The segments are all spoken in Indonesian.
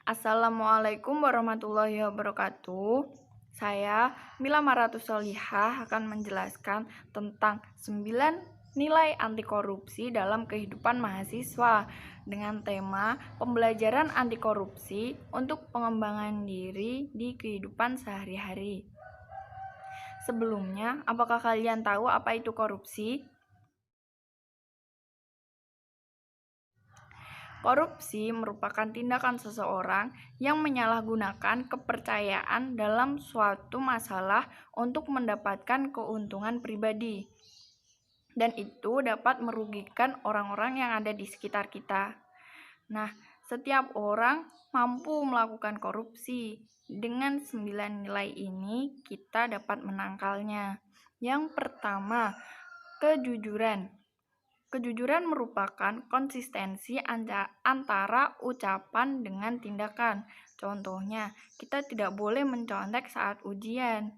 Assalamualaikum warahmatullahi wabarakatuh. Saya Mila Maratus Solihah akan menjelaskan tentang 9 nilai anti korupsi dalam kehidupan mahasiswa dengan tema pembelajaran anti korupsi untuk pengembangan diri di kehidupan sehari-hari. Sebelumnya, apakah kalian tahu apa itu korupsi? Korupsi merupakan tindakan seseorang yang menyalahgunakan kepercayaan dalam suatu masalah untuk mendapatkan keuntungan pribadi. Dan itu dapat merugikan orang-orang yang ada di sekitar kita. Nah, setiap orang mampu melakukan korupsi. Dengan 9 nilai ini, kita dapat menangkalnya. Yang pertama, kejujuran. Kejujuran merupakan konsistensi antara ucapan dengan tindakan. Contohnya, kita tidak boleh mencontek saat ujian.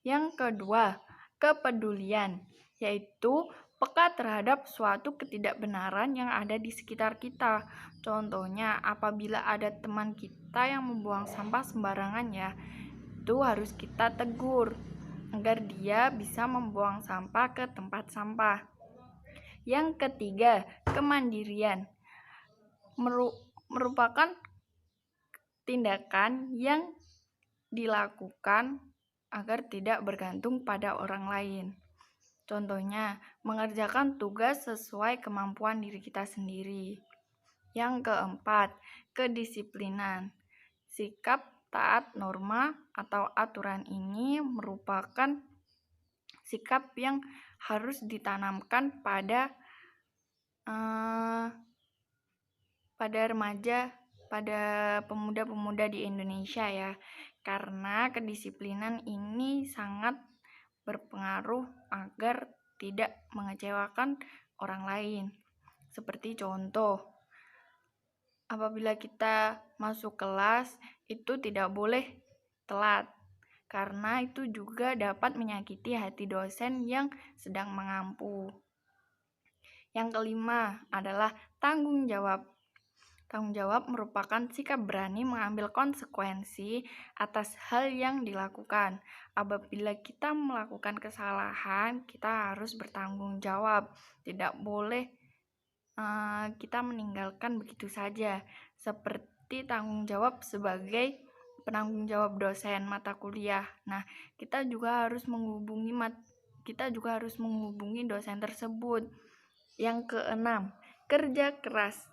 Yang kedua, kepedulian, yaitu peka terhadap suatu ketidakbenaran yang ada di sekitar kita. Contohnya, apabila ada teman kita yang membuang sampah sembarangan itu harus kita tegur agar dia bisa membuang sampah ke tempat sampah. Yang ketiga, kemandirian merupakan tindakan yang dilakukan agar tidak bergantung pada orang lain. Contohnya, mengerjakan tugas sesuai kemampuan diri kita sendiri. Yang keempat, kedisiplinan. Sikap taat norma atau aturan ini merupakan sikap yang harus ditanamkan pada remaja, pada pemuda-pemuda di Indonesia ya, karena kedisiplinan ini sangat berpengaruh agar tidak mengecewakan orang lain. Seperti contoh, apabila kita masuk kelas itu tidak boleh telat, karena itu juga dapat menyakiti hati dosen yang sedang mengampu. Yang kelima adalah tanggung jawab. Tanggung jawab merupakan sikap berani mengambil konsekuensi atas hal yang dilakukan. Apabila kita melakukan kesalahan, kita harus bertanggung jawab. Tidak boleh kita meninggalkan begitu saja. Seperti tanggung jawab sebagai penanggung jawab dosen mata kuliah. Nah, kita juga harus menghubungi dosen tersebut. Yang keenam, kerja keras.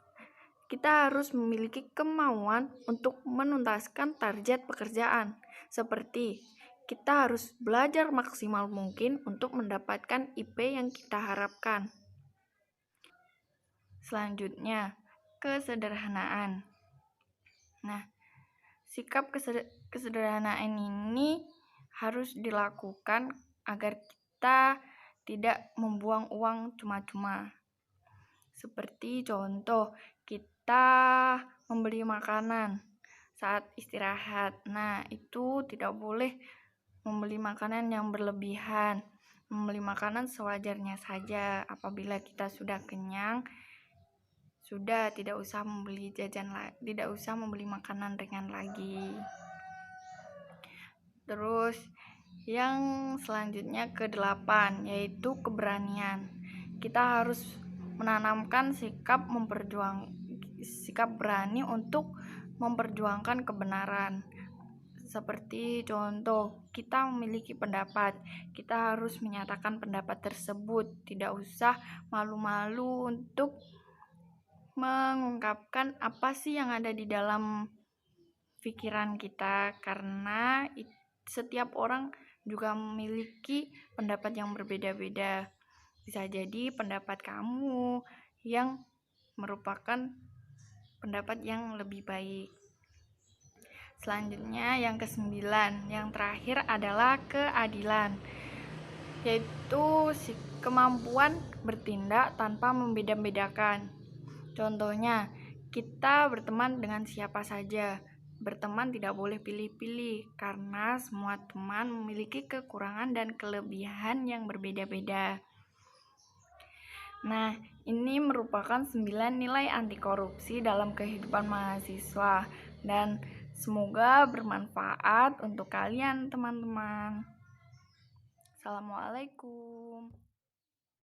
Kita harus memiliki kemauan untuk menuntaskan target pekerjaan. Seperti kita harus belajar maksimal mungkin untuk mendapatkan IP yang kita harapkan. Selanjutnya, kesederhanaan. Nah, sikap kesederhanaan ini harus dilakukan agar kita tidak membuang uang cuma-cuma. Seperti contoh, kita membeli makanan saat istirahat. Nah, itu tidak boleh membeli makanan yang berlebihan. Membeli makanan sewajarnya saja. Apabila kita sudah kenyang, sudah tidak usah membeli makanan ringan lagi. Terus yang selanjutnya ke-8, yaitu keberanian. Kita harus menanamkan sikap berani untuk memperjuangkan kebenaran. Seperti contoh, kita memiliki pendapat, kita harus menyatakan pendapat tersebut. Tidak usah malu-malu untuk mengungkapkan apa sih yang ada di dalam pikiran kita, karena setiap orang juga memiliki pendapat yang berbeda-beda. Bisa jadi pendapat kamu yang merupakan pendapat yang lebih baik. Selanjutnya yang ke-9, yang terakhir adalah keadilan, yaitu kemampuan bertindak tanpa membeda-bedakan. Contohnya, kita berteman dengan siapa saja. Berteman tidak boleh pilih-pilih, karena semua teman memiliki kekurangan dan kelebihan yang berbeda-beda. Nah, ini merupakan 9 nilai anti korupsi dalam kehidupan mahasiswa. Dan semoga bermanfaat untuk kalian teman-teman. Assalamualaikum.